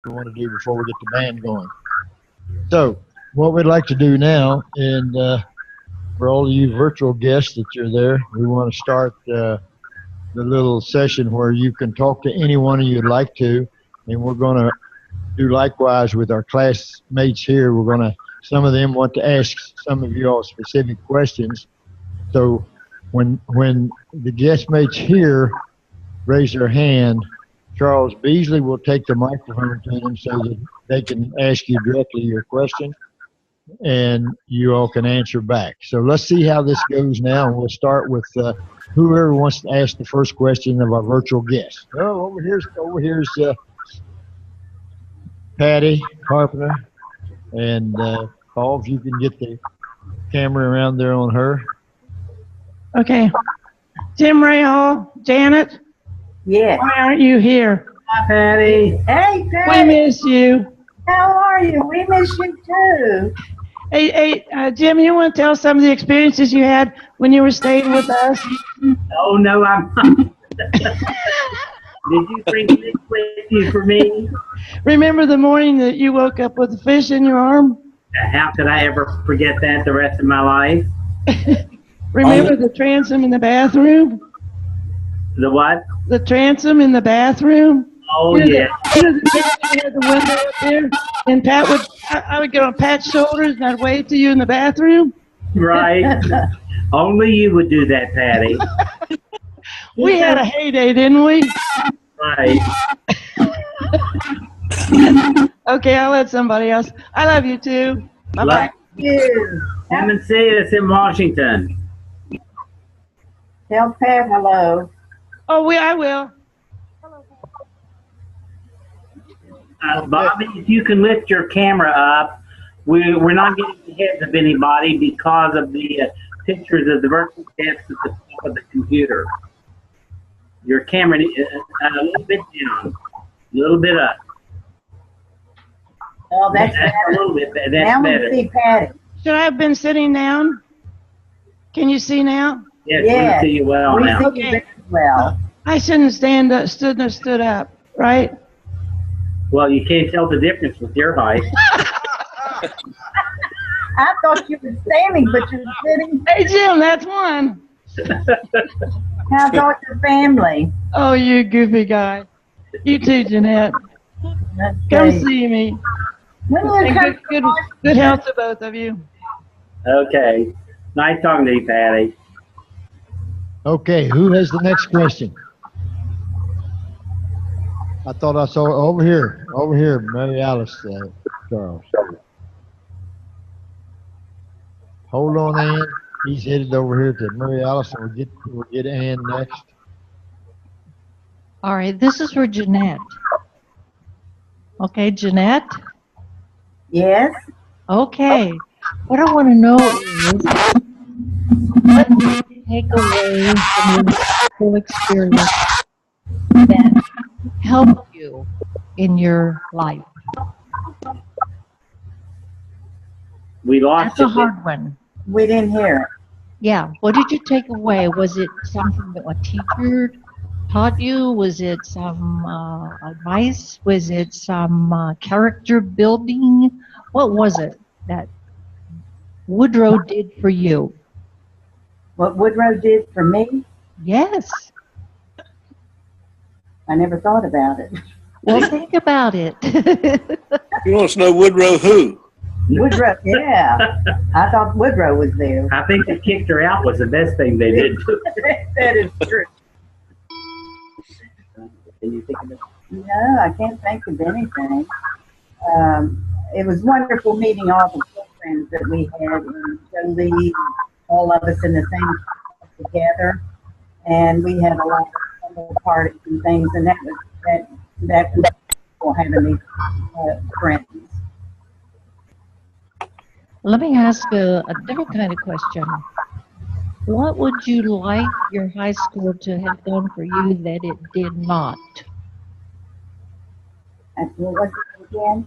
we want to do before we get the band going. So, what we'd like to do now, and for all of you virtual guests that you're there, we want to start the little session where you can talk to anyone you'd like to, and we're going to do likewise with our classmates here. We're going to, some of them want to ask some of you all specific questions. So when the guestmates here raise their hand, Charles Beasley will take the microphone to them so that they can ask you directly your question, and you all can answer back. So let's see how this goes now, and we'll start with whoever wants to ask the first question of our virtual guest. Oh, over here's Patty Carpenter, and Paul, if you can get the camera around there on her. Okay. Tim Rahal, Janet. Yeah. Why aren't you here? Hi, Patty. Hey, Patty. We miss you. How are you? We miss you too. Hey, Jim, you want to tell some of the experiences you had when you were staying with us? Oh, no, I'm not. Did you bring this with you for me? Remember the morning that you woke up with a fish in your arm? How could I ever forget that the rest of my life? Remember the transom in the bathroom? The what? The transom in the bathroom? Oh, You yeah. know you had the window up there, and I would get on Pat's shoulders and I'd wave to you in the bathroom. Right. Only you would do that, Patty. We had a heyday, didn't we? Right. Okay, I'll let somebody else. I love you too. Bye-bye. Love you. Come and see us in Washington. Tell Pat hello. Oh, I will. Bobby, if you can lift your camera up, we're not getting the heads of anybody because of the pictures of the virtual guests at the top of the computer. Your camera, a little bit down, a little bit up. Oh, that's a little bit. That's now better. we see Patty. Should I have been sitting down? Can you see now? Yes, we can see you well we now. see you very well. I shouldn't stood up, right? Well, you can't tell the difference with your height. I thought you were standing, but you're sitting. Hey, Jim, that's one. How's all your family? Oh, you goofy guy. You too, Jeanette. That's Come great. see me. When will you And come good health to both of you. Okay. Nice talking to you, Patty. Okay, who has the next question? I thought I saw over here, Mary Alice, Charles. Hold on, Ann. He's headed over here to Mary Alice, and we'll get Ann next. All right, this is for Jeanette. Okay, Jeanette? Yes. Okay. What I want to know is, what did you take away from your school experience that helped you in your life? We lost That's a hard one. We didn't hear it. Yeah. What did you take away? Was it something that a teacher taught you? Was it some advice? Was it some character building? What was it that Woodrow did for you? What Woodrow did for me, Yes. I never thought about it. Well, think about it. You want to know Woodrow who? Woodrow, yeah. I thought Woodrow was there. I think they kicked her out was the best thing they did. That is true. Can you think of it? No, I can't think of anything. It was wonderful meeting all the friends that we had, and Jolie, all of us in the same class together, and we had a lot of summer parties and things, and that was cool having these friends. Let me ask a different kind of question. What would you like your high school to have done for you that it did not? What was it again?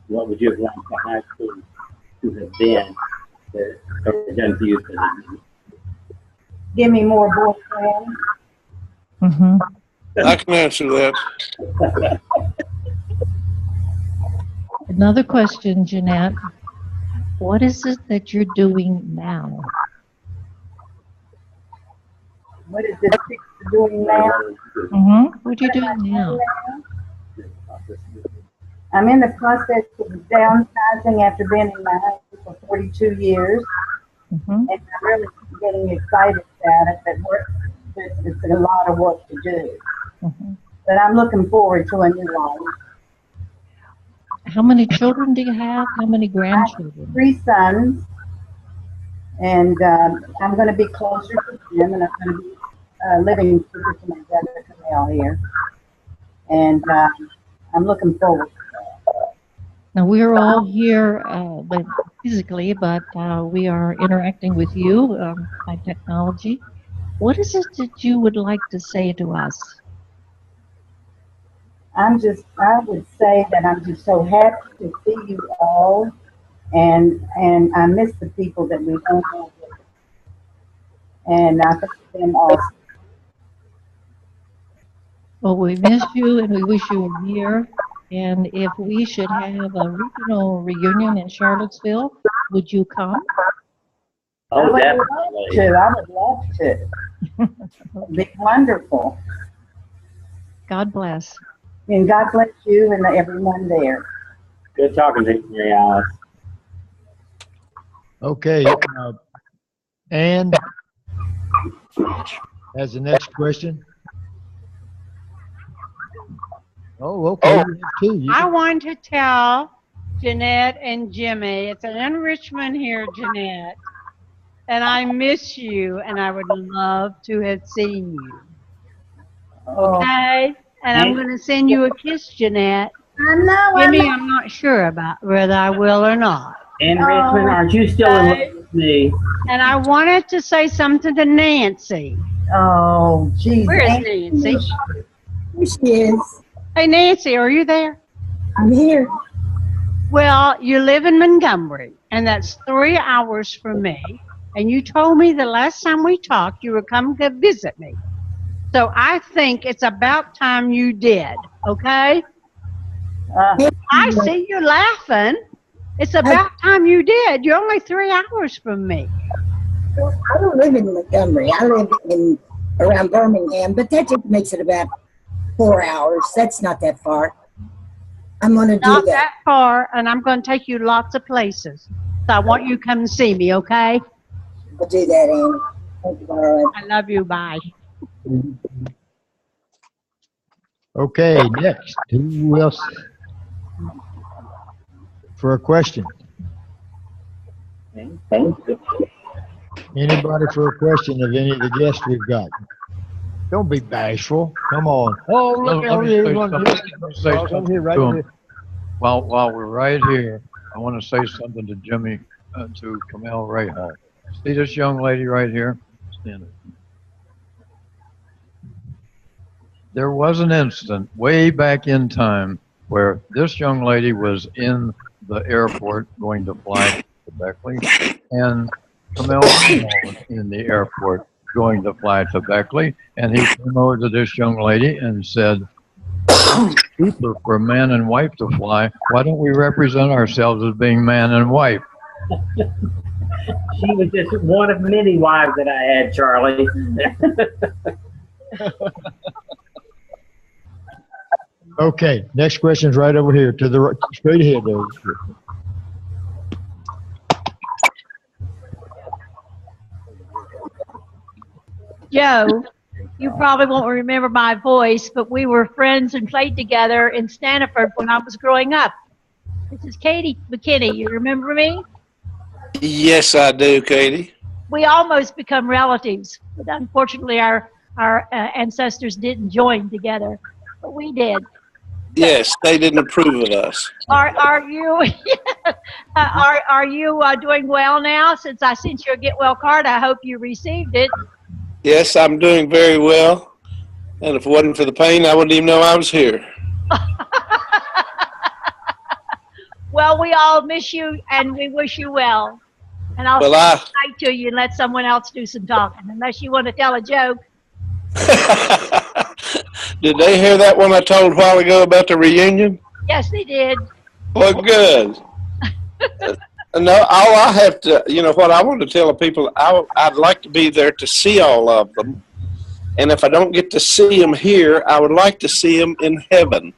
What would you have liked the high school to have been that done for you? Give me more boyfriends. Mm-hmm. I can answer that. Another question, Jeanette. What is it that you're doing now? What is this doing now? What are you doing now? I'm in the process of downsizing after being in my house for 42 years. And I'm really getting excited about it, but it's a lot of work to do. But I'm looking forward to a new life. How many children do you have? How many grandchildren? I have 3 sons, and I'm going to be closer to them, and I'm going to be living closer to my brother Camille here. And I'm looking forward to that. Now, we're all here but physically, but we are interacting with you by technology. What is it that you would like to say to us? I would say that I'm just so happy to see you all, and I miss the people that we don't have with us. And I think them also. Well, we miss you and we wish you were here. And if we should have a regional reunion in Charlottesville, would you come? Oh, I definitely. would love to. It'd be wonderful. God bless. And God bless you and everyone there. Good talking to you, Mary Alice. Okay. Ann has the next question. Oh, okay. You have 2. I want to tell Jeanette and Jimmy, it's an enrichment here, Jeanette, and I miss you, and I would love to have seen you. Okay? And I'm going to send you a kiss, Jeanette. I know. Jimmy, I'm not sure about whether I will or not. And Richmond, aren't you still in love with me? And I wanted to say something to Nancy. Oh, geez. Where is Nancy? Here she is. Hey, Nancy, are you there? I'm here. Well, you live in Montgomery, and that's 3 hours from me. And you told me the last time we talked you would come to visit me. So I think it's about time you did, okay? I see you laughing. It's about time you did. You're only 3 hours from me. I don't live in Montgomery. I live in around Birmingham, but that just makes it about 4 hours. That's not that far. I'm going to do Not that. that far, and I'm going to take you lots of places. So I want you to come and see me, okay? I'll do that, Annie. Thank you, darling. I love you. Bye. Okay, next. Who else for a question? Anybody for a question of any of the guests we've got? Don't be bashful. Come on. Oh, look over here. Over here, right here. While we're right here, I want to say something to Jimmy, to Camille Rahal. See this young lady right here? Stand it. There was an incident way back in time where this young lady was in the airport going to fly to Beckley, and Camille Rahal was in the airport going to fly to Beckley, and he came over to this young lady and said, cheaper for man and wife to fly. Why don't we represent ourselves as being man and wife? She was just one of many wives that I had, Charlie. Okay, next question is right over here to the right, straight ahead. Over here. Joe, you probably won't remember my voice, but we were friends and played together in Stanford when I was growing up. This is Katie McKinney. You remember me? Yes, I do, Katie. We almost become relatives, but unfortunately our ancestors didn't join together, but we did. Yes, they didn't approve of us. Are you are you doing well now? Since I sent you a get well card, I hope you received it. Yes, I'm doing very well. And if it wasn't for the pain, I wouldn't even know I was here. Well, we all miss you and we wish you well. And I'll Well, say hi to you and let someone else do some talking, unless you want to tell a joke. Did they hear that one I told a while ago about the reunion? Yes, they did. Well, good. No, all I have to, what I want to tell the people, I'd like to be there to see all of them. And if I don't get to see them here, I would like to see them in heaven.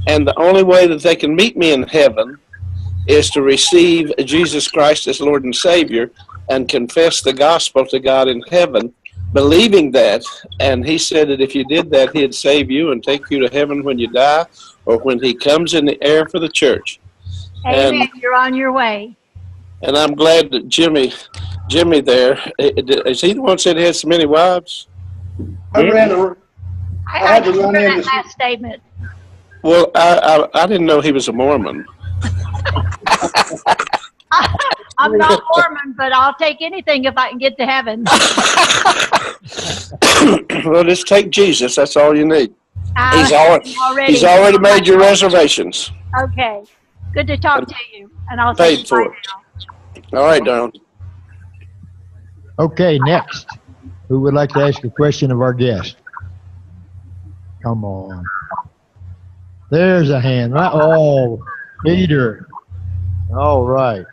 And the only way that they can meet me in heaven is to receive Jesus Christ as Lord and Savior and confess the gospel to God in heaven, believing that. And he said that if you did that, he'd save you and take you to heaven when you die or when he comes in the air for the church. Amen. You're on your way. And I'm glad that Jimmy there, is he the one that said he had so many wives? I had to run in that last statement. Well, I didn't know he was a Mormon. I'm not Mormon, but I'll take anything if I can get to heaven. Well, just take Jesus. That's all you need. He's already made your reservations. Okay. Good to talk to you. And I'll paid for it. All right, darling. Okay, next. Who would like to ask a question of our guest? Come on. There's a hand. Oh, Peter. All right.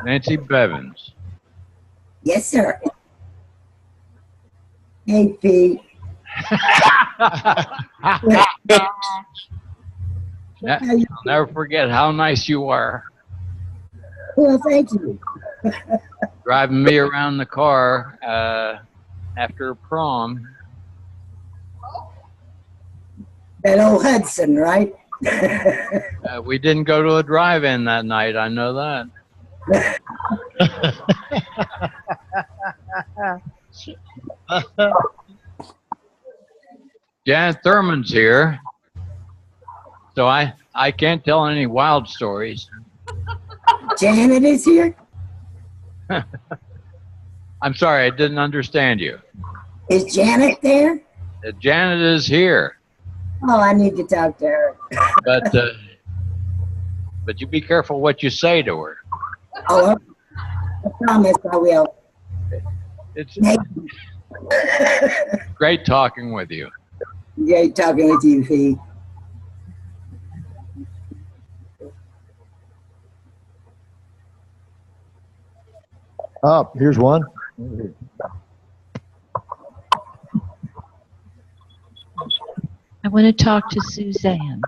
Nancy Bevins. Yes, sir. Hey, Pete. I'll never forget how nice you were. Well, thank you. Driving me around the car after prom. That old Hudson, right? We didn't go to a drive-in that night. I know that. Janet Thurman's here, so I can't tell any wild stories. Janet is here? I'm sorry, I didn't understand you. Is Janet there? Janet is here. Oh, I need to talk to her. But you be careful what you say to her. Oh, I promise I will. It's great talking with you. Great talking with you, Pete. Oh, here's one. I want to talk to Suzanne.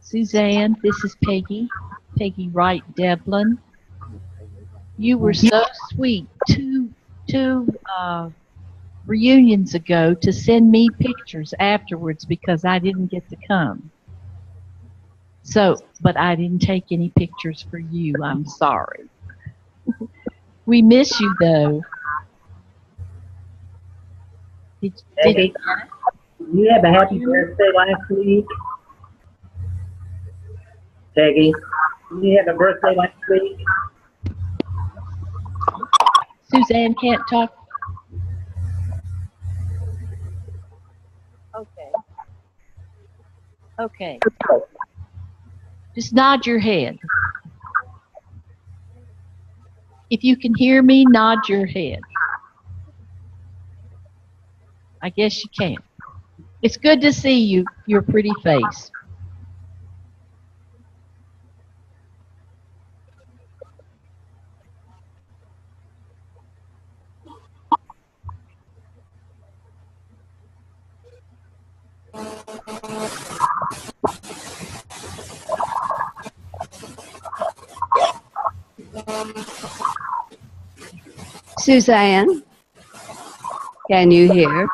Suzanne, this is Peggy. Peggy Wright Devlin. You were so sweet two reunions ago to send me pictures afterwards because I didn't get to come. But I didn't take any pictures for you. I'm sorry. We miss you though. Peggy, you have a happy birthday last week? Peggy, you have a birthday last week? Suzanne can't talk. Okay. Just nod your head. If you can hear me, nod your head. I guess you can. It's good to see you, your pretty face. Suzanne, can you hear?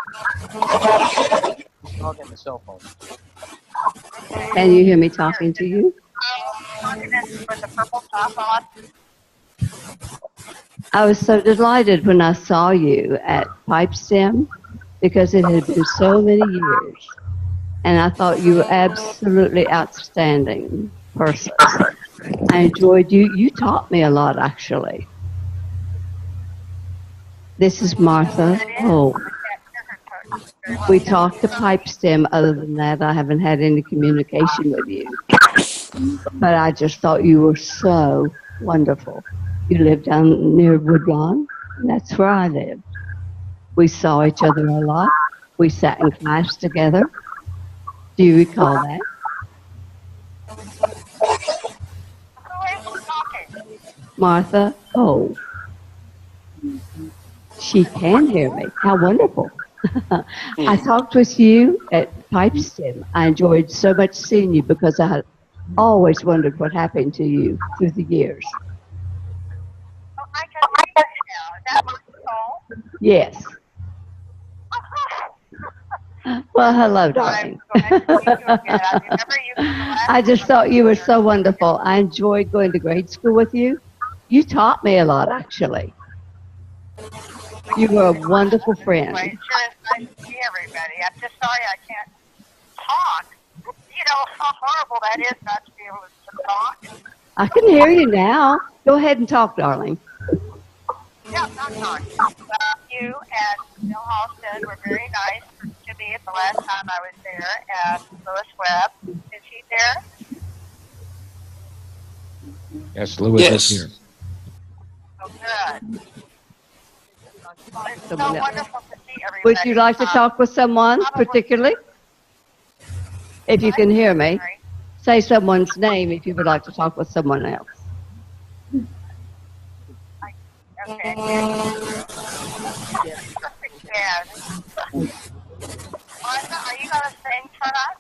Talking to the cell phone. Can you hear me talking to you? I was so delighted when I saw you at Pipestem because it had been so many years. And I thought you were absolutely outstanding person. I enjoyed you. You taught me a lot, actually. This is Martha Hope. We talked to Pipestem. Other than that, I haven't had any communication with you. But I just thought you were so wonderful. You lived down near Woodlawn. That's where I lived. We saw each other a lot. We sat in class together. Do you recall that? Who is talking? Martha Cole. She can hear me. How wonderful. I talked with you at Pipestem. I enjoyed so much seeing you because I had always wondered what happened to you through the years. Oh, I can see you now. Is that my soul? Yes. Well, hello, darling. I'm glad to meet you again. I remember you from the last I just time thought you were was so wonderful. I enjoyed going to grade school with you. You taught me a lot, actually. You were a wonderful friend. Anyway, it sure is nice to see everybody. I'm just sorry I can't talk. You know how horrible that is not to be able to talk. I can hear you now. Go ahead and talk, darling. Yeah, I'm sorry. You and Bill Halsted were very nice to me at the last time I was there, and Louis Webb. Is he there? Yes, Louis is here. Oh, good. It's so Someone else. wonderful to see everybody. Would you like to talk with someone particularly? If you can hear me, say someone's name if you would like to talk with someone else. Okay. Yeah. Martha, are you going to sing for us?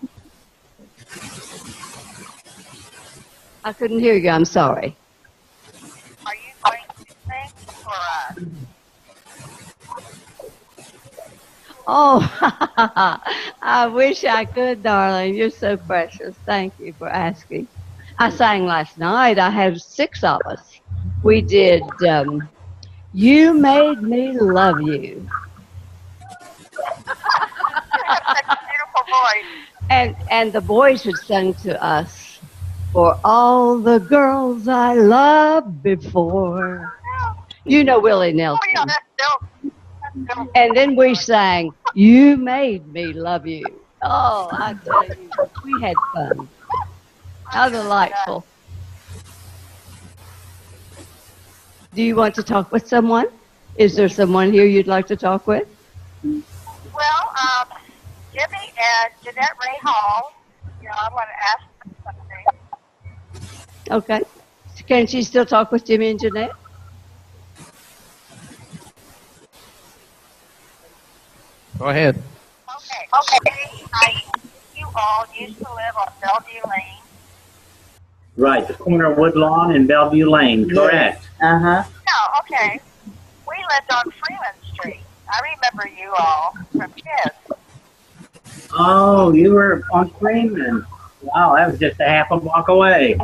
I couldn't hear you. I'm sorry. Are you going to sing for us? Oh, I wish I could, darling. You're so precious. Thank you for asking. I sang last night. I had 6 of us. We did You Made Me Love You. You have such a beautiful voice. And the boys had sung to us, For All the Girls I Loved Before. You know Willie Nelson. Oh, yeah, that's Bill. And then we sang, You Made Me Love You. Oh, I tell you, we had fun. How delightful. Do you want to talk with someone? Is there someone here you'd like to talk with? Well, Jimmy and Jeanette Ray Hall, you know, I want to ask them something. Okay. Can she still talk with Jimmy and Jeanette? Go ahead. Okay. You all used to live on Bellevue Lane. Right, the corner of Woodlawn and Bellevue Lane, correct. Uh-huh. No, okay. We lived on Freeman Street. I remember you all from kids. Oh, you were on Freeman. Wow, that was just a half a block away.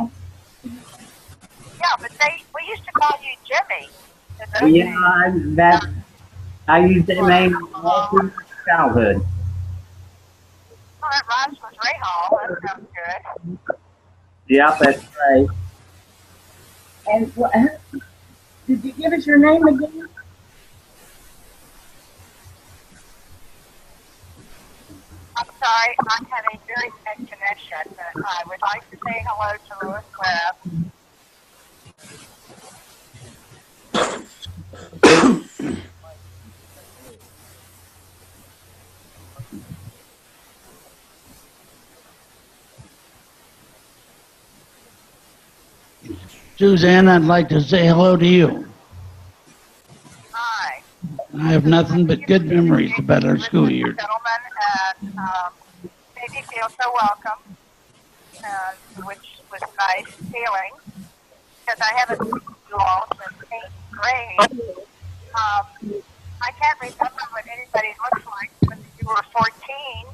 Yeah, but we used to call you Jimmy. in those days. Yeah, I used that name all through my childhood. Well, that rhymes with Ray Hall. That sounds good. Yeah, that's right. And did you give us your name again? I'm sorry, I'm having very bad connection, but I would like to say hello to Louis Webb. Suzanne, I'd like to say hello to you. Hi. I have nothing but good memories about our school years. Gentlemen, and made me feel so welcome, which was a nice feeling, because I haven't seen you all since 8th grade. I can't remember what anybody looks like when you were 14.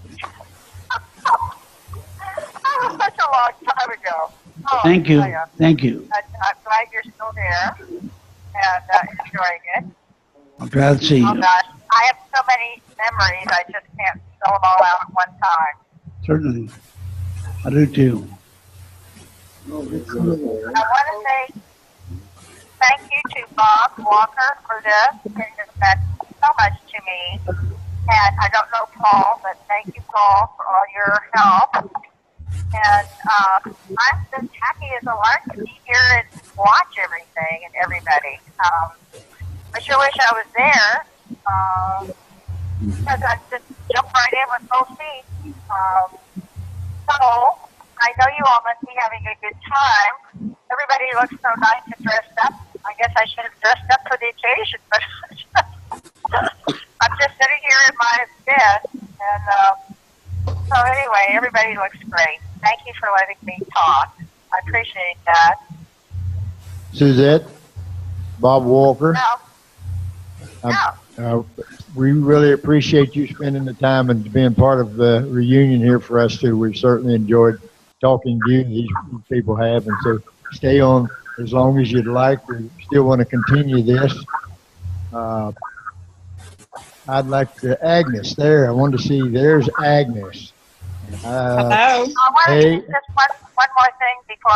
That was such a long time ago. Oh, Thank you. Thank you. I'm glad you're still there and enjoying it. I'll try to see Oh you. gosh, I have so many memories, I just can't spell them all out at one time. Certainly. I do too. I want to say thank you to Bob Walker for this. It has meant so much to me. And I don't know Paul, but thank you, Paul, for all your help. And I'm just happy as a lark to be here and watch everything and everybody. I sure wish I was there because I just jumped right in with both feet. having a good time. Everybody looks so nice and dressed up. I guess I should have dressed up for the occasion, but I'm just sitting here in my desk. And so anyway, everybody looks great. Thank you for letting me talk. I appreciate that. Suzette, Bob Walker. We really appreciate you spending the time and being part of the reunion here for us too. We've certainly enjoyed talking to you. These people have, and so stay on as long as you'd like. We still want to continue this. I'd like to, Agnes, there. I want to see, there's Agnes. Hello. I want to say just one more thing before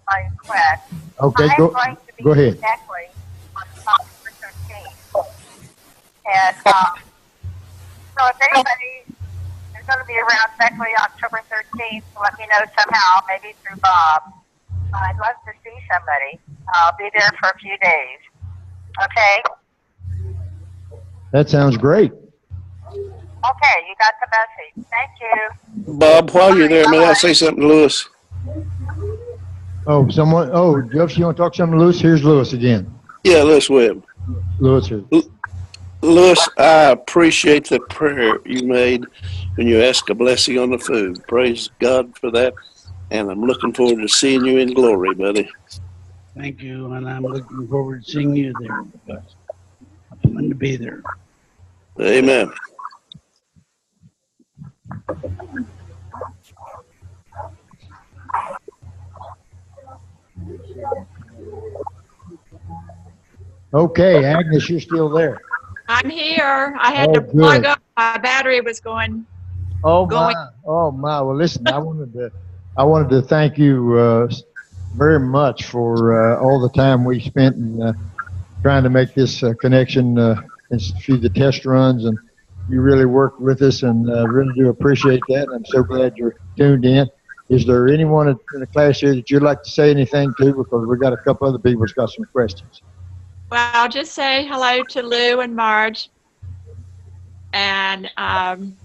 I quit. Okay, I'm going to be go ahead. in Beckley on October 13th. And so if anybody is going to be around Beckley October 13th, let me know somehow, maybe through Bob. I'd love to see somebody. I'll be there for a few days. Okay? That sounds great. Okay, you got the message. Thank you. Bob, while you're there, may I say something to Lewis? Oh, someone, Jeff, you want to talk something to Lewis? Here's Lewis again. Yeah, Lewis Webb. Lewis here. Lewis, I appreciate the prayer you made when you asked a blessing on the food. Praise God for that. And I'm looking forward to seeing you in glory, buddy. Thank you, and I'm looking forward to seeing you there because I'm going to be there. Amen. Okay, Agnes, you're still there. I'm here. I had to plug up. My battery was going. Oh my! Well, listen, I wanted to thank you very much for all the time we spent in trying to make this connection through the test runs, and you really worked with us, and really do appreciate that. And I'm so glad you're tuned in. Is there anyone in the class here that you'd like to say anything to? Because we got a couple other people that's got some questions. Well, I'll just say hello to Lou and Marge. And I'm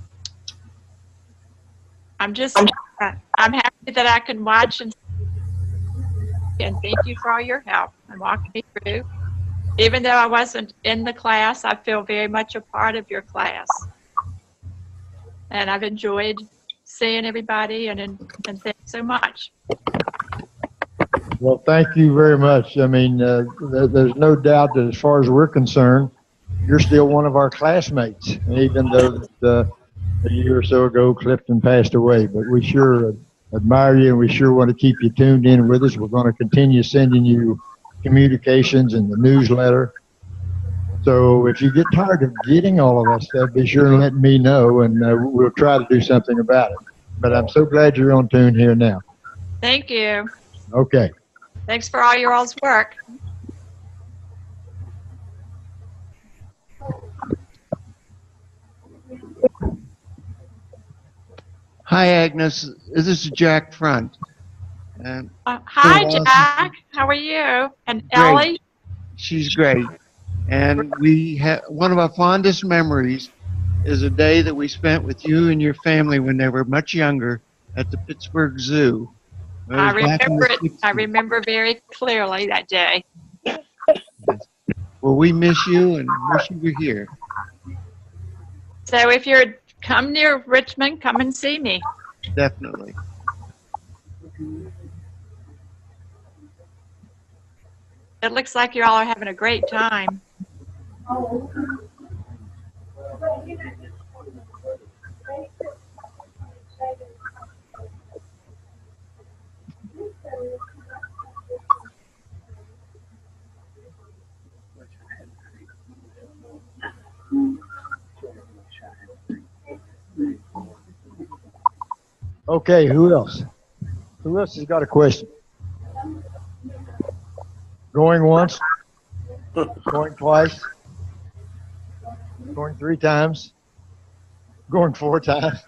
happy that I can watch and thank you for all your help and walking me through. Even though I wasn't in the class, I feel very much a part of your class. And I've enjoyed seeing everybody and thanks so much. Well, thank you very much. I mean, there's no doubt that as far as we're concerned, you're still one of our classmates, even though a year or so ago Clifton passed away. But we sure admire you, and we sure want to keep you tuned in with us. We're going to continue sending you communications and the newsletter. So if you get tired of getting all of that stuff, be sure and let me know, and we'll try to do something about it. But I'm so glad you're on tune here now. Thank you. Okay. Thanks for all your all's work. Hi, Agnes. This is Jack Front. Hi, Jack. How are you? And Ellie? She's great. And we have one of our fondest memories is a day that we spent with you and your family when they were much younger at the Pittsburgh Zoo. I remember it. I remember very clearly that day. Well, we miss you and wish you were here. So if you're come near Richmond, come and see me. Definitely. It looks like you all are having a great time. Okay, who else? Who else has got a question? Going once? Going twice? Going 3 times? Going 4 times?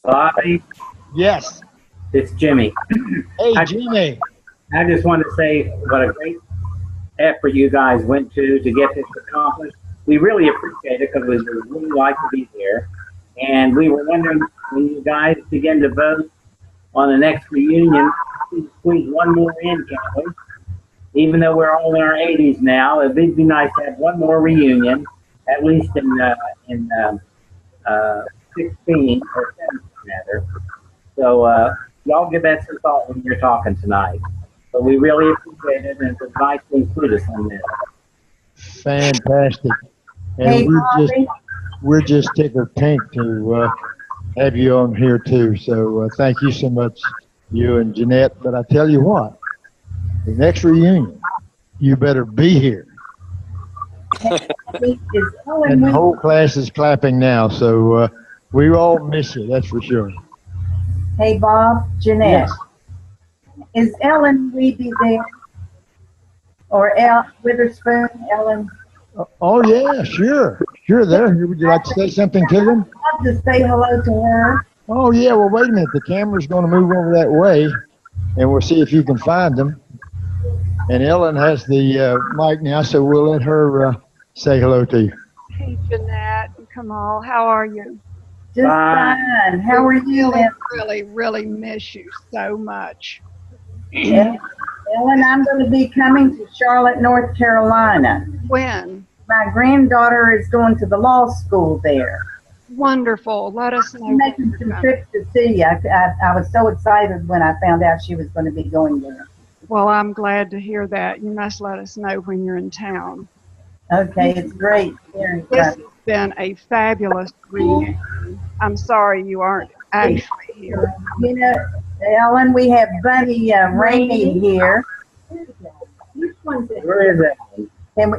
Bobby? Yes. It's Jimmy. Hey, Jimmy. I just want to say what a great effort you guys went to get this accomplished. We really appreciate it because we would really like to be there. And we were wondering when you guys begin to vote on the next reunion, we squeeze one more in, can't we? Even though we're all in our 80s now, it'd be nice to have one more reunion, at least in 16 or 17 rather. So y'all give that some thought when you're talking tonight. But we really appreciate it, and it's nice to include us on this. Fantastic. And Hey, we're just tickled pink to have you on here too. So thank you so much, you and Jeanette. But I tell you what, the next reunion, you better be here. And the whole class is clapping now, so we all miss you, that's for sure. Hey, Bob, Jeanette. Yes. Is Ellen Weeby there? Or Witherspoon, Ellen? Oh, yeah, sure. Sure, there. Would you like to say something to them? I'd love to say hello to her. Oh, yeah, well, wait a minute. The camera's going to move over that way, and we'll see if you can find them. And Ellen has the mic now, so we'll let her say hello to you. Hey, Jeanette and Kamal, how are you? Just fine. How are you? Really miss you so much. Ellen, I'm going to be coming to Charlotte, North Carolina. When? My granddaughter is going to the law school there. Wonderful. Let us know. I'm making some trips to see you. I was so excited when I found out she was going to be going there. Well, I'm glad to hear that. You must let us know when you're in town. Okay, it's great. This has been a fabulous reunion. I'm sorry you aren't actually here. You know, Ellen, we have Bunny Rainey here. Where is that? And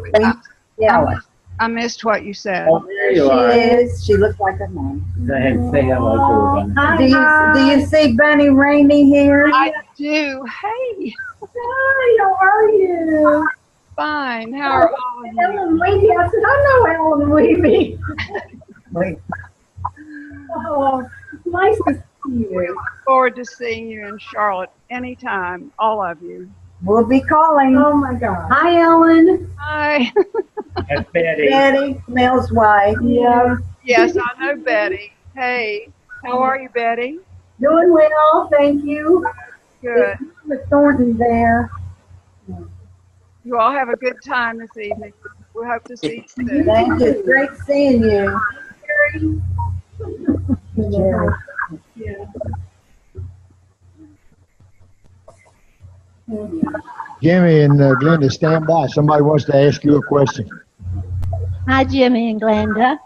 Ellen. I missed what you said. Oh, there you She are. is. She looks like a mom. Go ahead and say hello to her, Bunny. Do you see Bunny Rainey here? I do. Hey. Hi, how are you? Fine. How are all of you? Ellen Weeby. I said, I know Ellen Weeby. Wait. Oh, nice to see We you. look forward to seeing you in Charlotte anytime, all of you. We'll be calling. Oh my God. Hi, Ellen. Hi. That's Betty. Betty, Mel's wife. Yeah. Yes, I know Betty. Hey, how are you, Betty? Doing well, thank you. Good. Miss Thornton there. You all have a good time this evening. We hope to see you soon. Thank you. It's great seeing you. Jerry. Yeah. Jimmy and Glenda, stand by. Somebody wants to ask you a question. Hi, Jimmy and Glenda.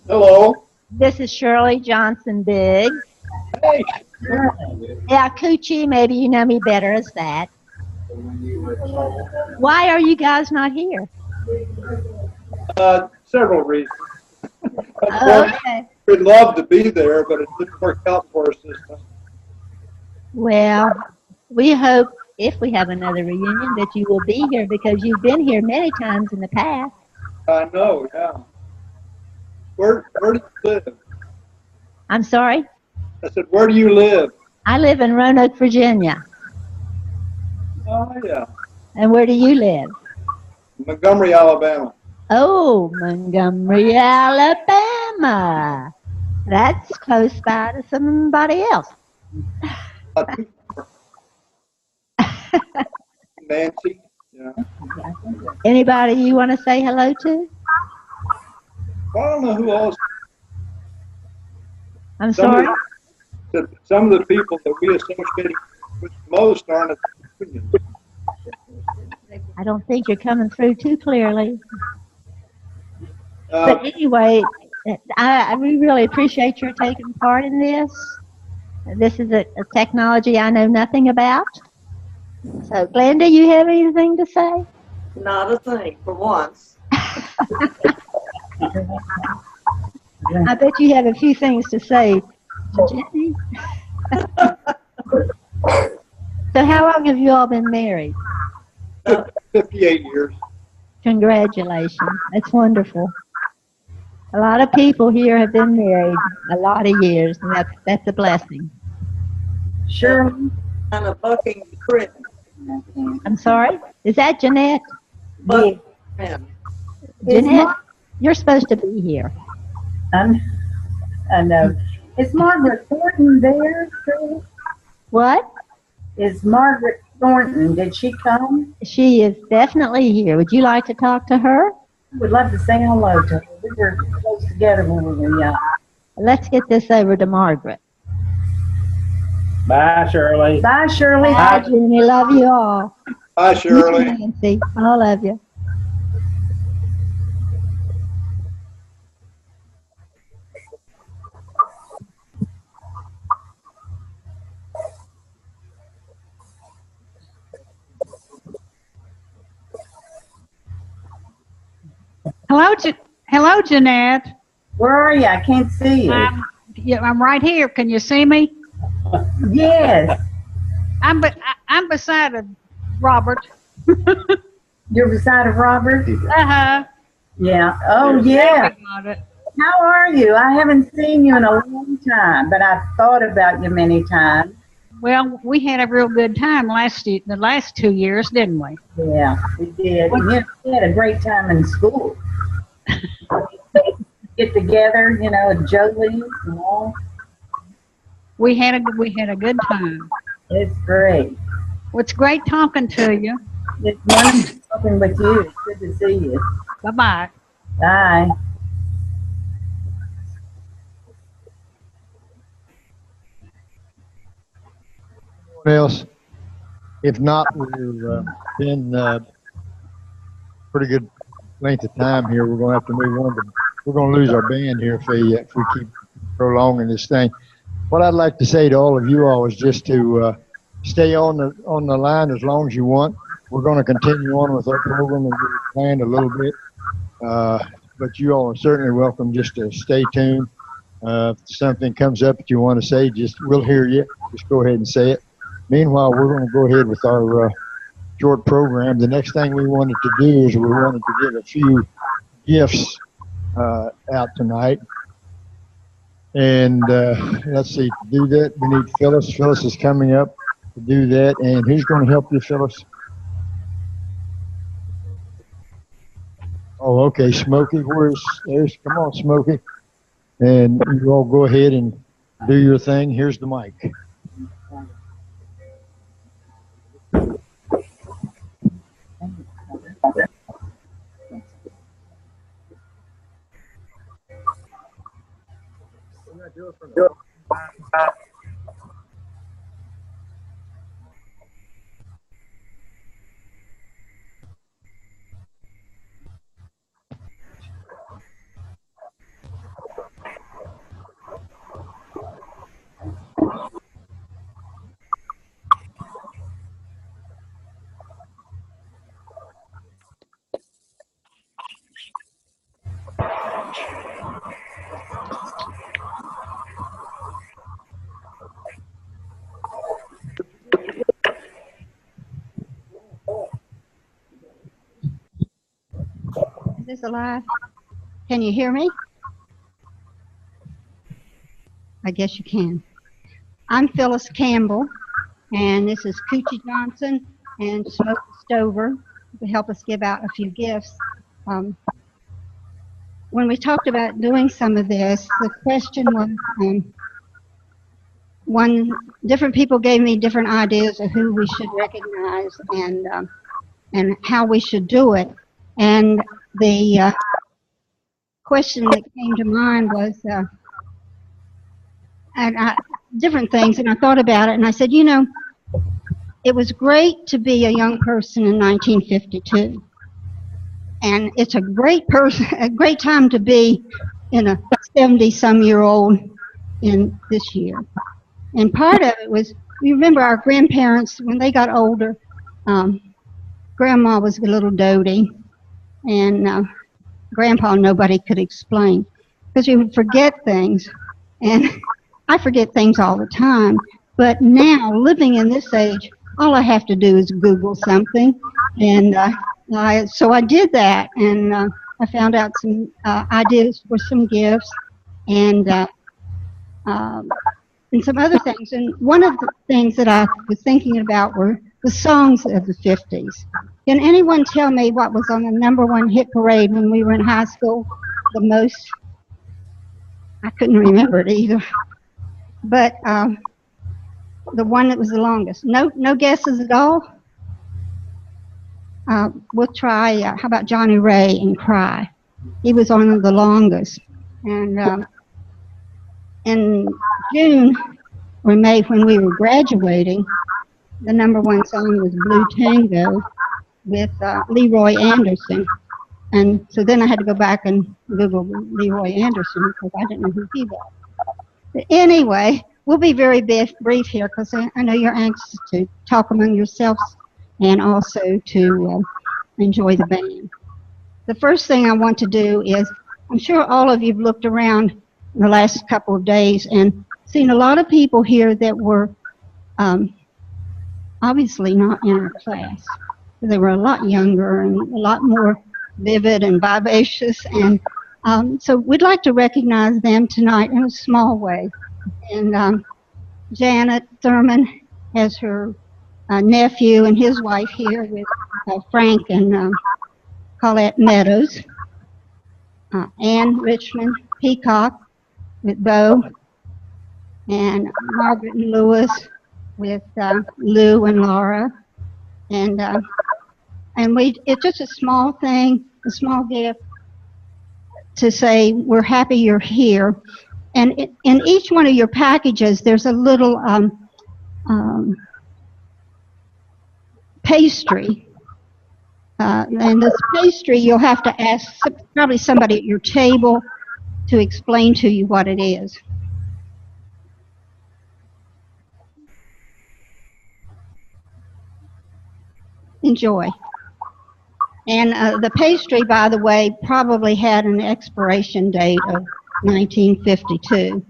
Hello. This is Shirley Johnson Biggs. Hey. Yeah, Coochie, maybe you know me better as that. Why are you guys not here? Several reasons. Okay. We'd love to be there, but it didn't work out for us this time. Well, we hope if we have another reunion that you will be here because you've been here many times in the past. I know, yeah. Where do you live? I'm sorry? I said, where do you live? I live in Roanoke, Virginia. Oh, yeah. And where do you live? Montgomery, Alabama. Oh, Montgomery, Alabama. That's close by to somebody else. Nancy. Yeah. Anybody you want to say hello to? Well, I don't know who else. I'm sorry? Some of the people that we associate with most aren't at the union. I don't think you're coming through too clearly. Uh, But anyway, we really appreciate your taking part in this. This is a technology I know nothing about. So, Glenda, you have anything to say? Not a thing, for once. I bet you have a few things to say to Jesse. So how long have you all been married? 58 years. Congratulations. That's wonderful. A lot of people here have been married a lot of years, and that's a blessing. Sure. Kind of bucking the trend. I'm sorry? Is that Jeanette? Bucking the trend. Jeanette, you're supposed to be here. I know. Is Margaret Thornton there, Chris? What? Is Margaret Thornton, did she come? She is definitely here. Would you like to talk to her? I would love to say hello to her. We were close together when we were young. Let's get this over to Margaret. Bye, Shirley. Bye, Shirley. Bye, Jenny. Love you all. Bye, Shirley. Nancy. I love you. Hello, Jeanette. Where are you? I can't see you. I'm right here. Can you see me? Yes. I'm beside of Robert. You're beside of Robert? Uh-huh. Yeah. Oh, yeah. How are you? I haven't seen you in a long time, but I've thought about you many times. Well, we had a real good time the last 2 years, didn't we? Yeah, we did. We had a great time in school. Get together, you know, at Jolie's and all. We had a good time. It's great. Well, it's great talking to you. It's wonderful talking with you. It's good to see you. Bye-bye. Bye. Anyone else? If not, we've been pretty good length of time here. We're going to have to move on. We're going to lose our band here if we keep prolonging this thing. What I'd like to say to all of you all is just to stay on the line as long as you want. We're going to continue on with our program and get it planned a little bit. But you all are certainly welcome just to stay tuned. If something comes up that you want to say, we'll hear you. Just go ahead and say it. Meanwhile, we're going to go ahead with our short program. The next thing we wanted to do is we wanted to give a few gifts out tonight. And let's see, to do that, we need Phyllis. Phyllis is coming up to do that. And who's going to help you, Phyllis? Oh, okay, Smokey. Come on, Smokey. And you all go ahead and do your thing. Here's the mic. Is this alive? Can you hear me? I guess you can. I'm Phyllis Campbell, and this is Coochie Johnson and Smokey Stover to help us give out a few gifts. When we talked about doing some of this, the question was, different people gave me different ideas of who we should recognize and how we should do it. And the question that came to mind was different things, and I thought about it, and I said, you know, it was great to be a young person in 1952, and it's a great time to be in a 70-some-year-old in this year. And part of it was, you remember our grandparents, when they got older, Grandma was a little doty, and Grandpa nobody could explain, because we would forget things, and I forget things all the time. But now, living in this age, all I have to do is Google something, and so I did that, and I found out some ideas for some gifts, and some other things. And one of the things that I was thinking about were the songs of the 50s. Can anyone tell me what was on the #1 hit parade when we were in high school the most? I couldn't remember it either. but the one that was the longest. No guesses at all? We'll try, how about Johnny Ray and Cry? He was one of the longest. And in June or May, when we were graduating, the #1 song was Blue Tango with Leroy Anderson. And so then I had to go back and Google Leroy Anderson because I didn't know who he was. But anyway, we'll be very brief here because I know you're anxious to talk among yourselves and also to enjoy the band. The first thing I want to do is, I'm sure all of you have looked around in the last couple of days and seen a lot of people here that were obviously not in our class. They were a lot younger and a lot more vivid and vivacious, and so we'd like to recognize them tonight in a small way. And Janet Thurman has her nephew and his wife here with Frank and Colette Meadows. Ann Richmond Peacock with Bo, and Margaret and Lewis with Lou and Laura. And it's just a small thing, a small gift to say we're happy you're here. And in each one of your packages, there's a little pastry. And this pastry, you'll have to ask probably somebody at your table to explain to you what it is. Enjoy. And the pastry, by the way, probably had an expiration date of 1952.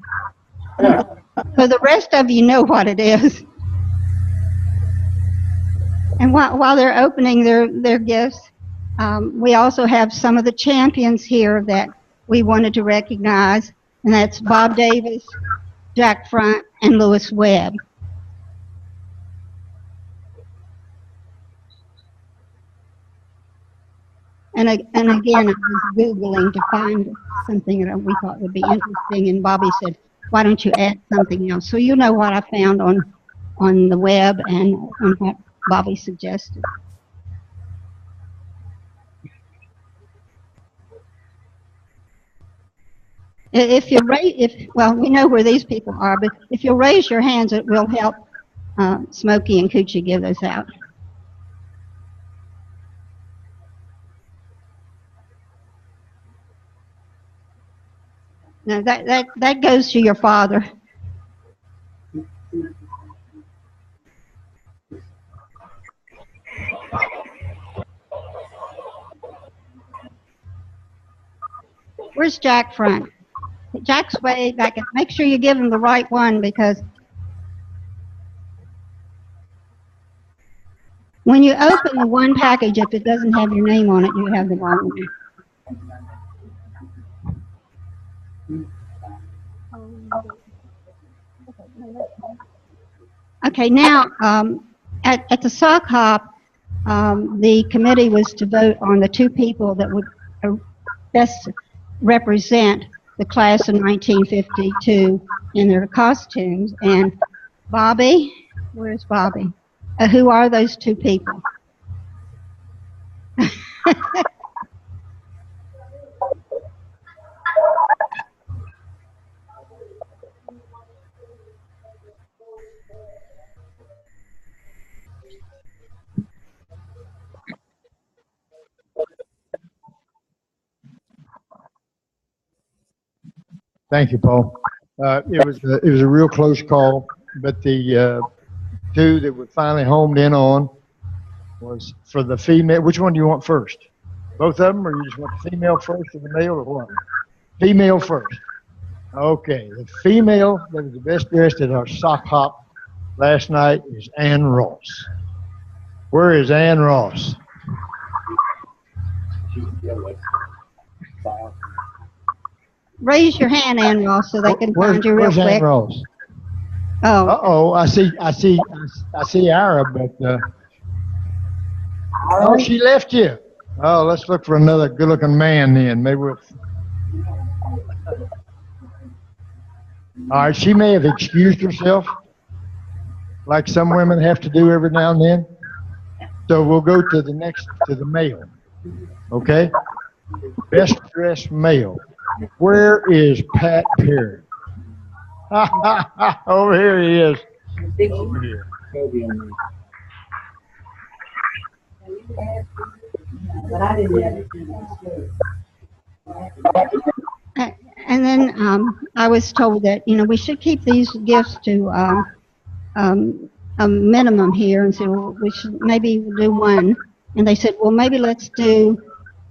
So the rest of you know what it is. And while they're opening their gifts, we also have some of the champions here that we wanted to recognize, and that's Bob Davis, Jack Front, and Lewis Webb. And again, I was Googling to find something that we thought would be interesting, and Bobby said, why don't you add something else? So you know what I found on the web and what Bobby suggested. Well, we know where these people are, but if you'll raise your hands, it will help Smokey and Coochie give those out. Now that goes to your father. Where's Jack Front? Jack's way back. Make sure you give him the right one, because when you open the one package, if it doesn't have your name on it, you have the wrong one. Okay, now at the sock hop, the committee was to vote on the two people that would best represent the class of 1952 in their costumes. And Bobby, where's Bobby? Who are those two people? Thank you, Paul. It was a real close call, but the two that we finally homed in on was for the female. Which one do you want first? Both of them, or you just want the female first or the male, or what? Female first. Okay, the female that was the best dressed at our sock hop last night is Ann Ross. Where is Ann Ross? Raise your hand, Ann Ross, so they can find you real where's quick. Ann Ross? Oh. Uh-oh, I see Ira, but oh, she left you. Oh, let's look for another good-looking man then. Maybe we'll. All right, she may have excused herself, like some women have to do every now and then. So we'll go to the next, to the male. Okay? Best dressed male. Where is Pat Perry? Over here he is. Over here. But I didn't. And then I was told that, we should keep these gifts to a minimum here, and so we should maybe do one. And they said, well, maybe let's do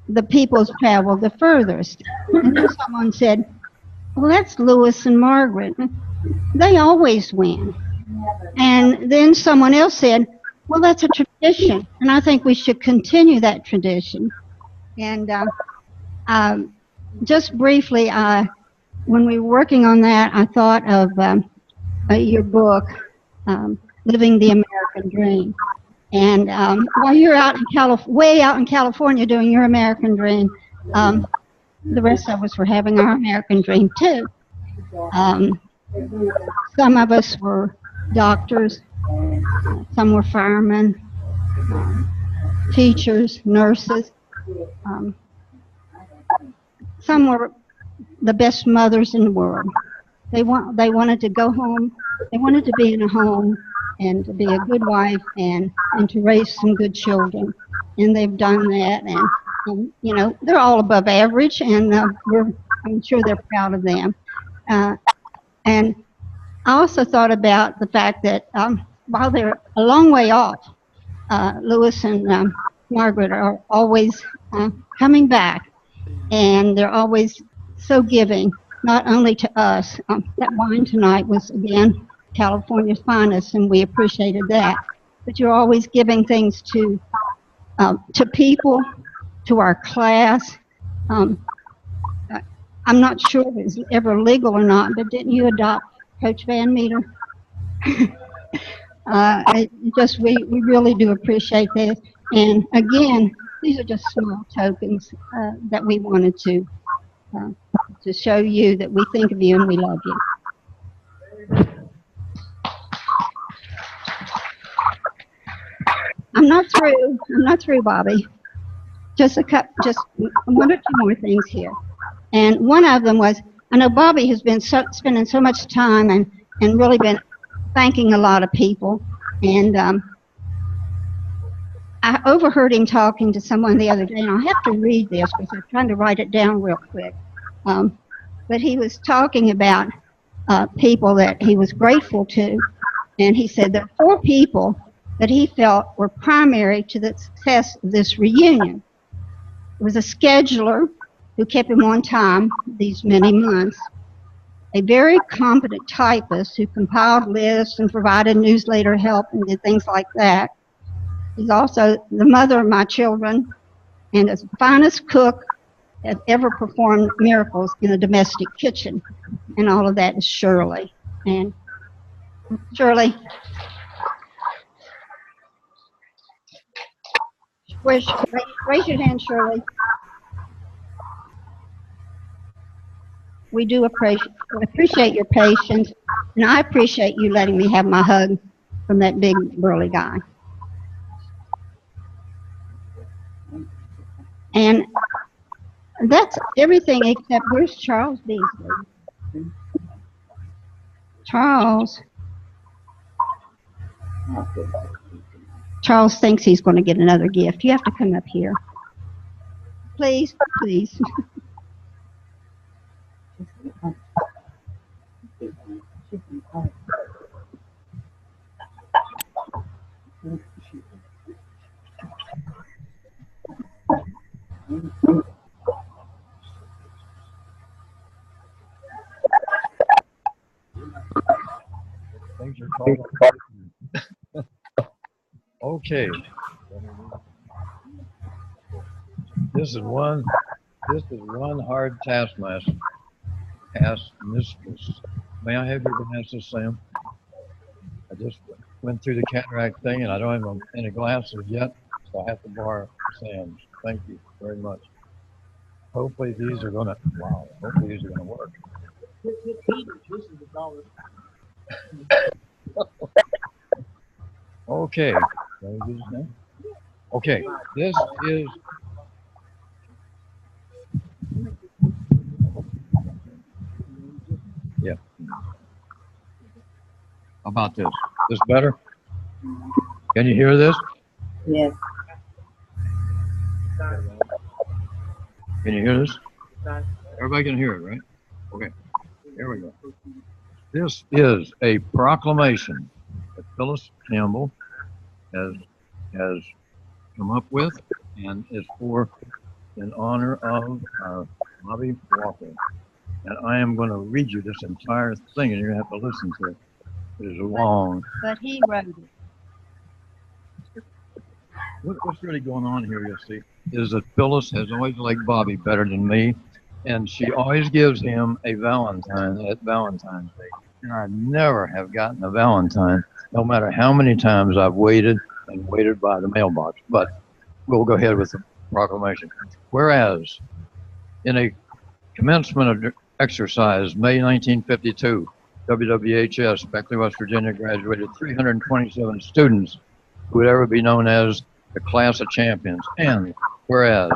the people's travel the furthest. And then someone said, well, that's Lewis and Margaret. They always win. And then someone else said, well, that's a tradition, and I think we should continue that tradition. And just briefly, when we were working on that, I thought of your book, Living the American Dream. And while you're out in way out in California doing your American Dream, the rest of us were having our American Dream too. Some of us were doctors, some were firemen, teachers, nurses. Some were the best mothers in the world. They wanted to go home. They wanted to be in a home and to be a good wife and to raise some good children. And they've done that. And they're all above average, and I'm sure they're proud of them. And I also thought about the fact that while they're a long way off, Lewis and Margaret are always coming back, and they're always so giving, not only to us. That wine tonight was, again, California's finest, and we appreciated that. But you're always giving things to people, to our class. I'm not sure if it's ever legal or not, but didn't you adopt Coach Van Meter? We really do appreciate this. And again, these are just small tokens that we wanted to show you that we think of you and we love you. I'm not through, Bobby. Just one or two more things here. And one of them was, I know Bobby has been spending so much time and really been thanking a lot of people. And I overheard him talking to someone the other day, and I'll have to read this because I'm trying to write it down real quick. But he was talking about people that he was grateful to, and he said there are 4 people that he felt were primary to the success of this reunion. It was a scheduler who kept him on time these many months, a very competent typist who compiled lists and provided newsletter help and did things like that. He's also the mother of my children and the finest cook that ever performed miracles in a domestic kitchen. And all of that is Shirley. And Shirley, raise your hand, Shirley. We do appreciate your patience, and I appreciate you letting me have my hug from that big burly guy. And that's everything except where's Charles Beasley? Charles thinks he's going to get another gift. You have to come up here. Please, please. Things are called. Okay. This is one hard taskmaster. Mistress. May I have your glasses, Sam? I just went through the cataract thing and I don't have any glasses yet, so I have to borrow Sam's. Thank you very much. Hopefully these are gonna work. Okay. Okay. This is. Yeah. How about this? This better? Can you hear this? Yes. Can you hear this? Everybody can hear it, right? Okay. Here we go. This is a proclamation that Phyllis Campbell has come up with, and it's in honor of Bobby Walker. And I am going to read you this entire thing, and you're going to have to listen to it. It is long. But he wrote it. What's really going on here, you'll see, is that Phyllis has always liked Bobby better than me, and she always gives him a Valentine at Valentine's Day. And I never have gotten a Valentine, no matter how many times I've waited and waited by the mailbox. But we'll go ahead with the proclamation. Whereas, in a commencement of exercise, May 1952, WWHS, Beckley, West Virginia, graduated 327 students who would ever be known as the class of champions. And whereas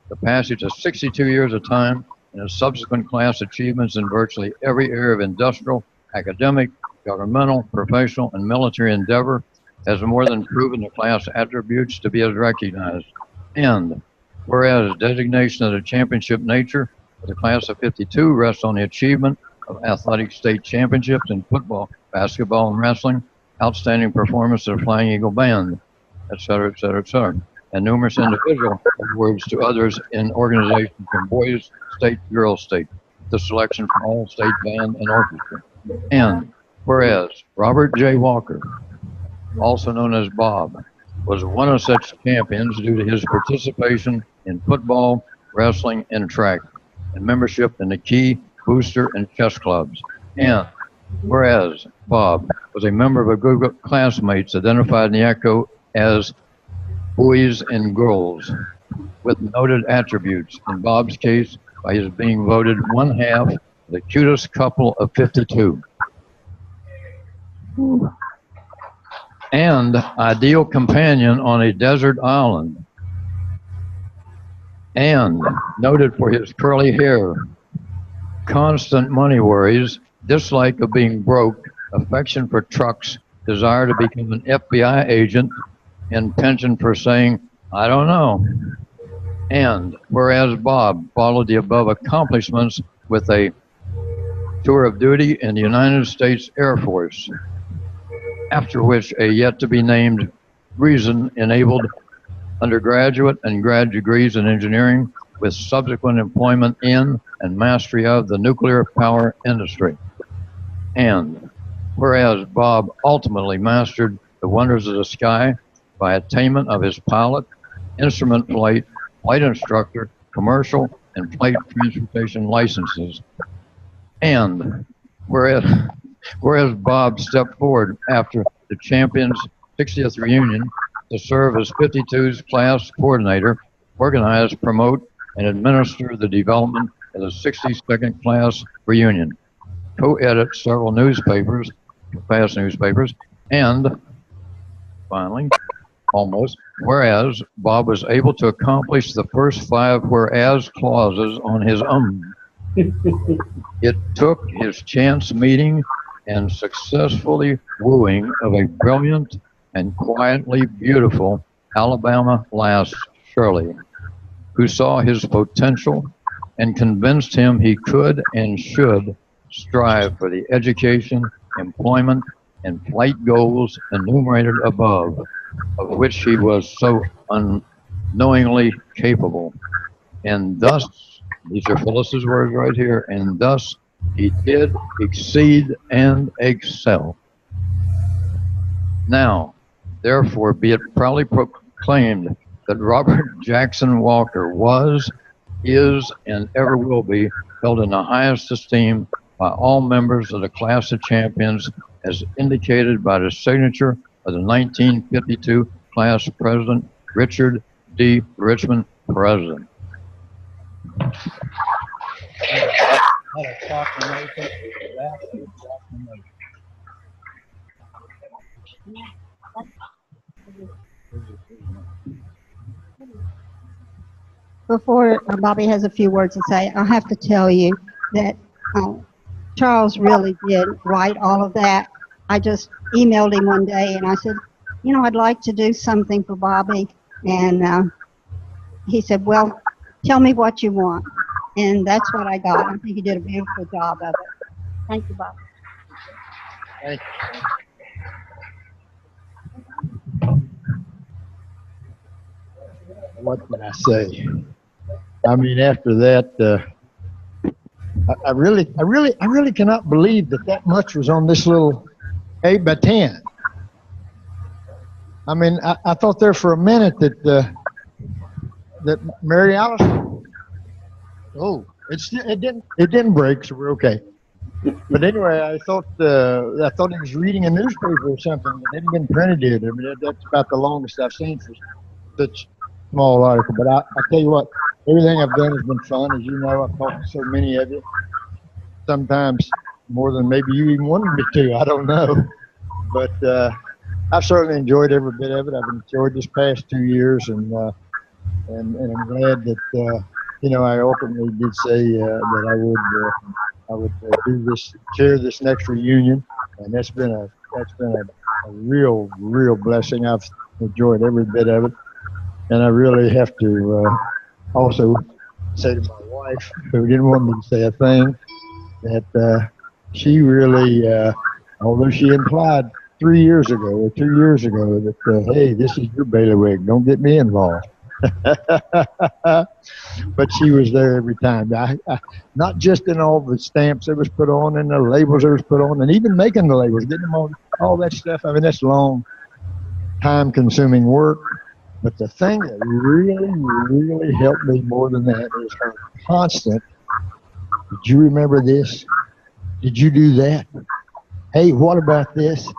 the passage of 62 years of time and the subsequent class achievements in virtually every area of industrial, academic, governmental, professional, and military endeavor has more than proven the class attributes to be as recognized. And whereas designation of the championship nature of the class of 52 rests on the achievement of athletic state championships in football, basketball, and wrestling, outstanding performance of the Flying Eagle Band, et cetera, et cetera, et cetera, and numerous individual awards to others in organizations from boys state to girls state, the selection from all state band and orchestra. And whereas Robert J. Walker, also known as Bob, was one of such champions due to his participation in football, wrestling, and track, and membership in the key, booster, and chess clubs. And whereas Bob was a member of a group of classmates identified in the echo as boys and girls with noted attributes, in Bob's case by his being voted one half the cutest couple of 52. And ideal companion on a desert island. And noted for his curly hair, constant money worries, dislike of being broke, affection for trucks, desire to become an FBI agent, and penchant for saying, I don't know. And whereas Bob followed the above accomplishments with a tour of duty in the United States Air Force, after which a yet-to-be-named reason enabled undergraduate and grad degrees in engineering with subsequent employment in and mastery of the nuclear power industry. And whereas Bob ultimately mastered the wonders of the sky by attainment of his pilot, instrument flight, flight instructor, commercial, and flight transportation licenses. And whereas Bob stepped forward after the champion's 60th reunion to serve as 52's class coordinator, organize, promote, and administer the development of the 62nd class reunion, co-edit several newspapers, past newspapers, and finally, almost, whereas Bob was able to accomplish the first 5 whereas clauses on his own. It took his chance meeting and successfully wooing of a brilliant and quietly beautiful Alabama lass, Shirley, who saw his potential and convinced him he could and should strive for the education, employment, and flight goals enumerated above, of which he was so unknowingly capable. And thus, these are Phyllis's words right here, and thus he did exceed and excel. Now, therefore, be it proudly proclaimed that Robert Jackson Walker was, is, and ever will be held in the highest esteem by all members of the class of champions, as indicated by the signature of the 1952 class president, Richard D. Richmond, President. had a proclamation. That was proclamation. Before Bobby has a few words to say, I have to tell you that uh, Charles really did write all of that. I just emailed him one day and I said, you know, I'd like to do something for Bobby. And he said, well, tell me what you want. And that's what I got. I think he did a beautiful job of it. Thank you, Bobby. Thank you. What can I say? I mean, after that, I really cannot believe that much was on this little 8x10. I mean, I thought there for a minute that Mary Alice. Oh, it didn't break, so we're okay. But anyway, I thought he was reading a newspaper or something that hadn't been printed yet. I mean, that's about the longest I've seen for such small article. But I tell you what, everything I've done has been fun. As you know, I've talked to so many of you. Sometimes more than maybe you even wanted me to. I don't know. But I've certainly enjoyed every bit of it. I've enjoyed this past 2 years, and I'm glad that you know, I ultimately did say that I would do this, chair this next reunion, and that's been a real blessing. I've enjoyed every bit of it, and I really have to also say to my wife, who didn't want me to say a thing, that she really, although she implied 3 years ago or 2 years ago that hey, this is your bailiwick, don't get me involved. But she was there every time. Not just in all the stamps that was put on and the labels that was put on, and even making the labels, getting them on, all that stuff. I mean, that's long, time-consuming work. But the thing that really helped me more than that is her constant. Did you remember this? Did you do that? Hey, what about this?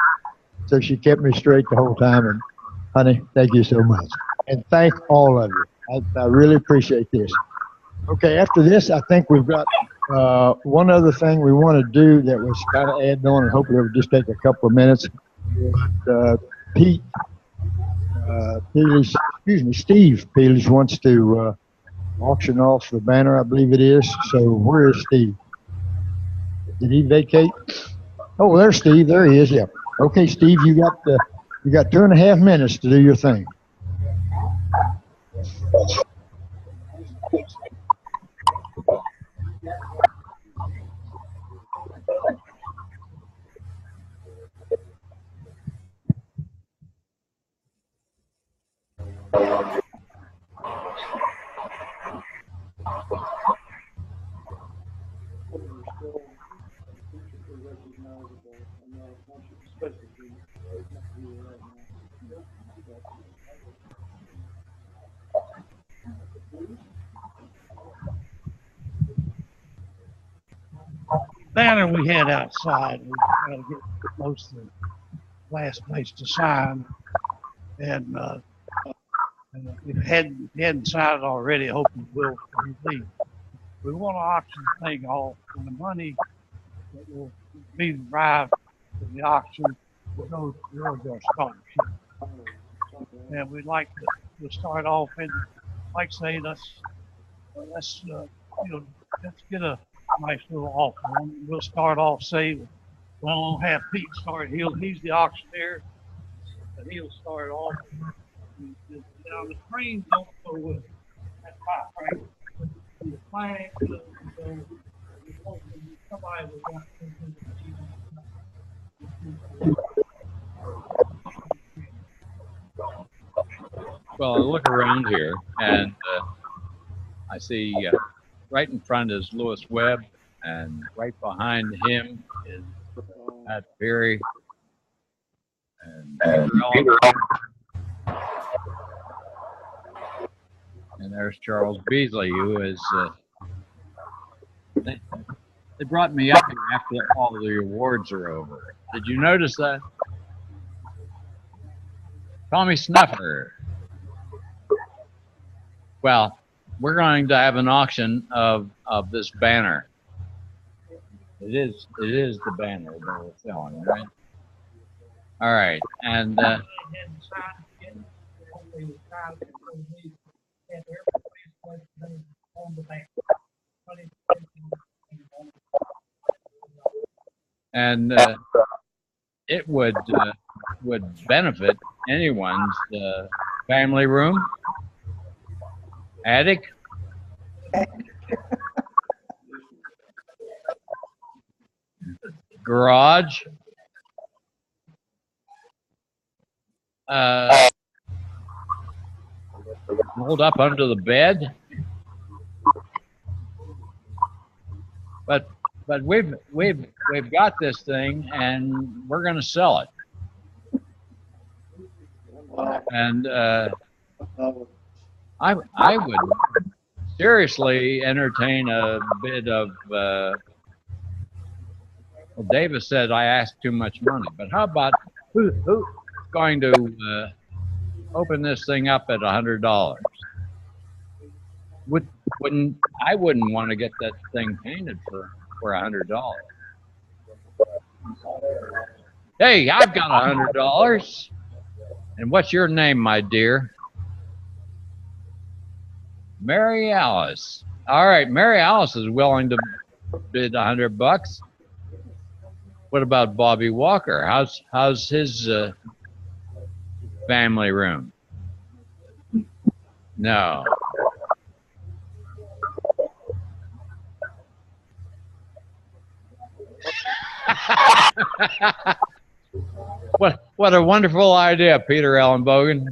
So she kept me straight the whole time. And honey, thank you so much. And thank all of you. I really appreciate this. Okay, after this, I think we've got one other thing we want to do that was kind of added on, and hopefully it'll just take a couple of minutes. But Steve Peelish wants to auction off the banner, I believe it is. So where is Steve? Did he vacate? Oh, there's Steve. There he is. Yeah. Okay, Steve, you got 2.5 minutes to do your thing. Banner we had outside, we tried to get most of the last place to sign, and we hadn't signed it already. I hope we will before we leave. We want to auction the thing off, and the money that will be derived from the auction will go towards our scholarship. And we'd like to start off and, like say, let's get a nice little offer. We'll start off, say, we'll have Pete start. He's the auctioneer, but he'll start off. Now the screens don't go with it. That's right. The flag, somebody would want Well, I look around here and I see right in front is Lewis Webb, and right behind him is Pat Perry and Peter and there's Charles Beasley, who is. They brought me up here after all the awards are over. Did you notice that? Tommy Snuffer. Well, we're going to have an auction of this banner. It is the banner that we're selling, right? All right, and it would benefit anyone's family room, attic, garage, hold up under the bed. But we've got this thing and we're going to sell it. And I would seriously entertain a bid of. Well, Davis said I asked too much money, but how about who's going to open this thing up at $100? I wouldn't want to get that thing painted for $100. Hey, I've got $100. And what's your name, my dear? Mary Alice. All right, Mary Alice is willing to bid $100. What about Bobby Walker? How's his family room? No. What a wonderful idea, Peter Ellenbogen.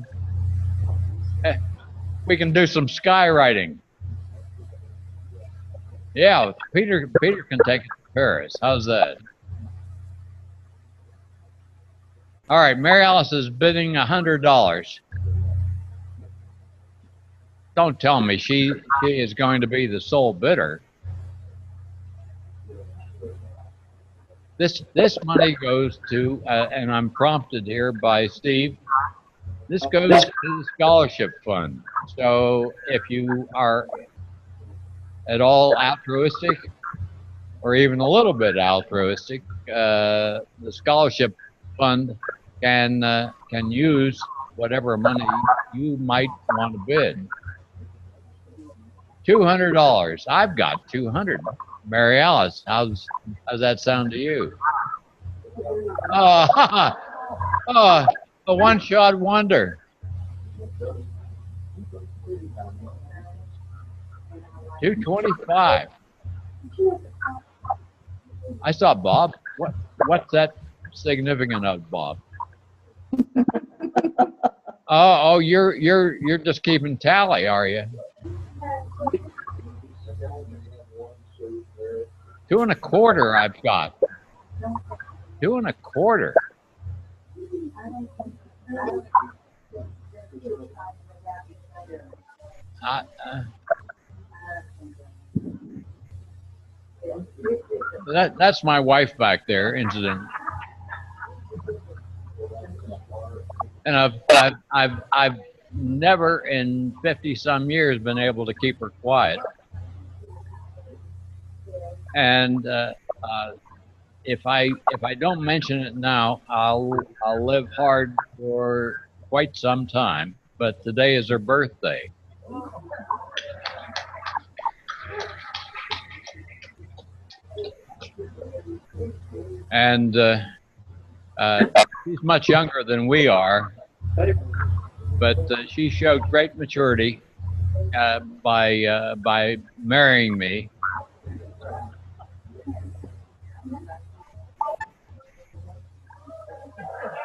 We can do some skywriting. Yeah, Peter can take it to Paris. How's that? All right, Mary Alice is bidding $100. Don't tell me she is going to be the sole bidder. This money goes to, and I'm prompted here by Steve, this goes to the scholarship fund. So if you are at all altruistic, or even a little bit altruistic, the scholarship fund can use whatever money you might want to bid. $200. I've got 200. Mary Alice, how's that sound to you? Oh, oh, a one-shot wonder. $225. I saw Bob. What's that significant of, Bob? Oh, you're just keeping tally, are you? $225 I've got. $225. That's my wife back there, incident. And I've never in 50-some years been able to keep her quiet. And if I don't mention it now, I'll live hard for quite some time. But today is her birthday. And she's much younger than we are, but she showed great maturity by marrying me.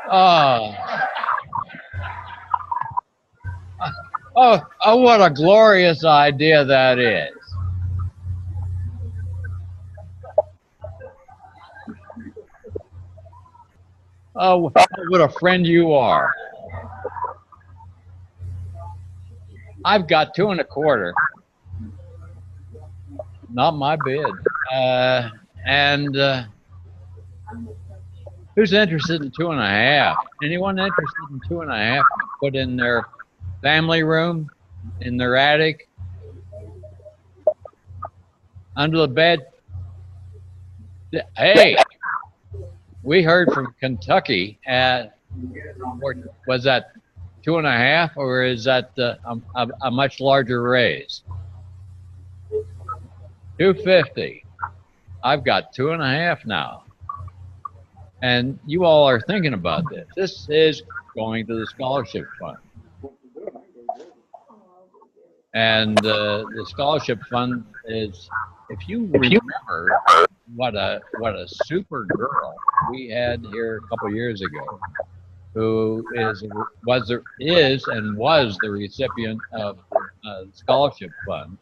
Oh, what a glorious idea that is. Oh, what a friend you are. I've got $225. Not my bid. Who's interested in $2.5? Anyone interested in $2.5 to put in their family room, in their attic, under the bed? Hey, we heard from Kentucky at, was that 2.5, or is that a much larger raise? 250. I've got 2.5 now. And you all are thinking about this. This is going to the scholarship fund. And the scholarship fund is, if you remember what a super girl we had here a couple years ago, who is and was the recipient of the scholarship fund.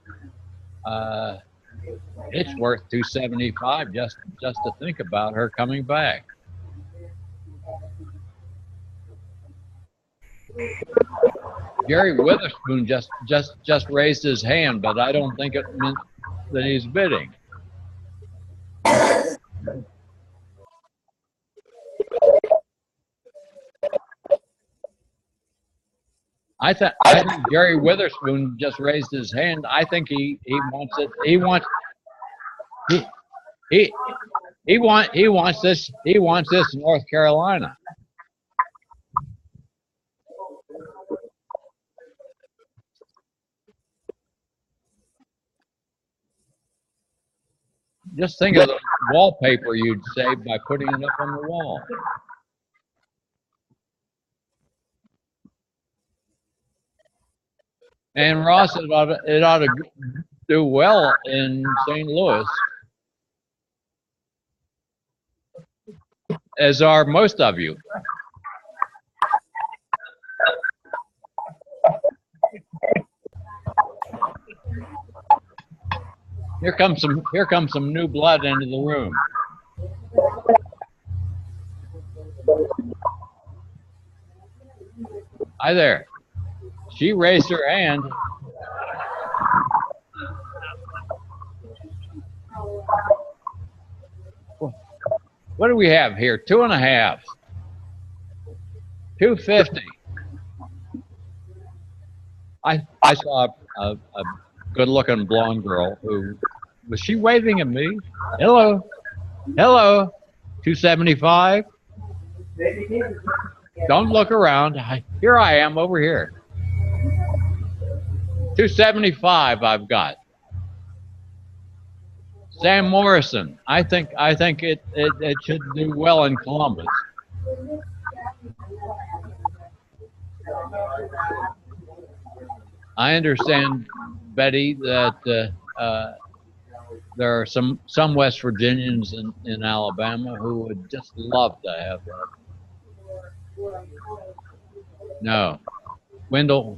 It's worth 275 just to think about her coming back. Jerry Witherspoon just raised his hand, but I don't think it meant that he's bidding. I think Jerry Witherspoon just raised his hand. I think he wants it. He wants this. He wants this in North Carolina. Just think of the wallpaper you'd save by putting it up on the wall. And Ross, it ought to do well in St. Louis, as are most of you. Here comes some new blood into the room. Hi there. She raised her hand. What do we have here? 2.5. 250. I saw a good-looking blonde girl who was she waving at me? Hello, hello. 275. Don't look around. Here I am over here. 275 I've got. Sam Morrison. I think it should do well in Columbus. I understand, Betty, that there are some West Virginians in Alabama who would just love to have that. No, Wendell,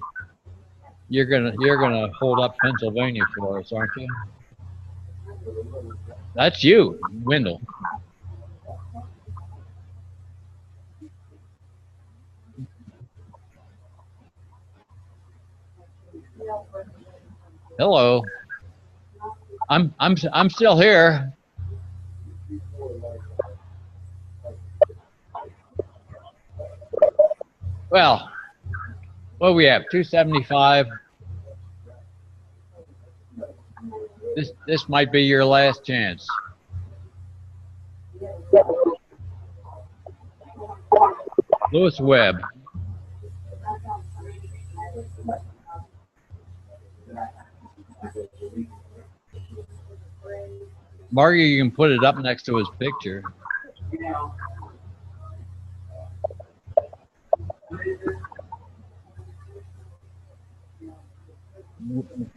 you're gonna hold up Pennsylvania for us, aren't you? That's you, Wendell. Hello. I'm still here. Well, what do we have? 275. This might be your last chance. Lewis Webb. Margie, you can put it up next to his picture.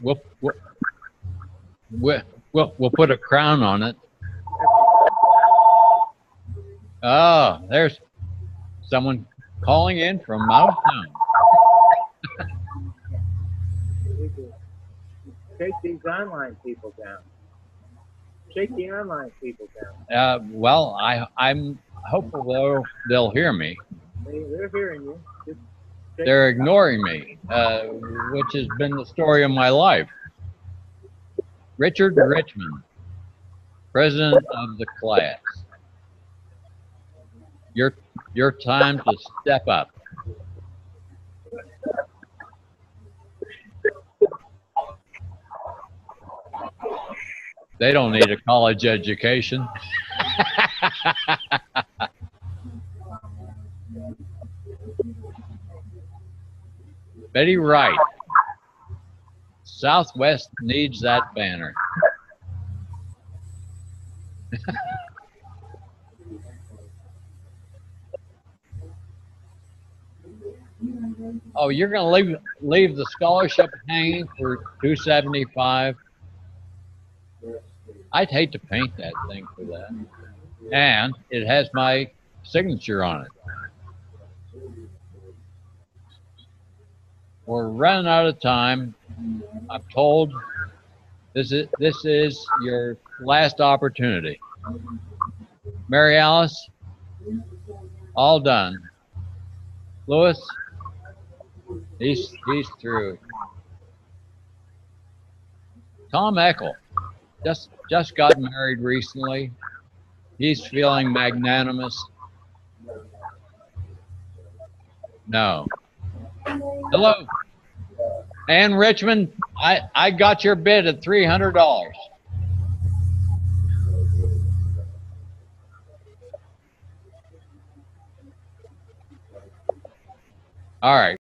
We'll put a crown on it. Oh, there's someone calling in from out of town. Shake these online people down. Shake the online people down. Well, I'm hopeful they'll hear me. They're hearing you. They're ignoring me, which has been the story of my life. Richard Richmond, president of the class. Your time to step up. They don't need a college education. Betty Wright. Southwest needs that banner. Oh, you're going to leave the scholarship hanging for $275. I'd hate to paint that thing for that. And it has my signature on it. We're running out of time. I'm told this is your last opportunity. Mary Alice, all done. Louis, he's through. Tom Eckel just got married recently. He's feeling magnanimous. No. Hello. Ann Richmond, I got your bid at $300. All right.